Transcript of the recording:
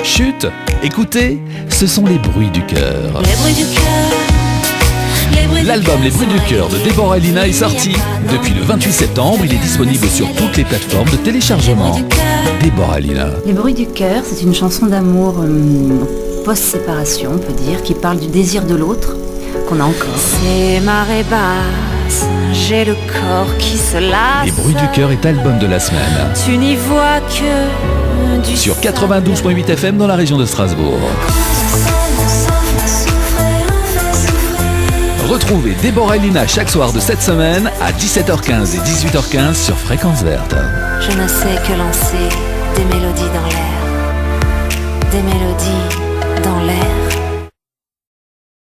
Chut, écoutez, ce sont les bruits du cœur. Les bruits du cœur. L'album Les Bruits du Cœur de Déborah et Lina est sorti. Depuis le 28 septembre, il est disponible sur toutes les plateformes de téléchargement. Déborah et Lina. Les bruits du cœur, c'est une chanson d'amour post-séparation, on peut dire, qui parle du désir de l'autre qu'on a encore. C'est marée basse, j'ai le corps qui se lasse. Les Bruits du Cœur est album de la semaine. Tu n'y vois que du Sur 92.8 FM dans la région de Strasbourg. Retrouvez Déborah et Lina chaque soir de cette semaine à 17h15 et 18h15 sur Fréquence Verte. Je ne sais que lancer des mélodies dans l'air. Des mélodies dans l'air.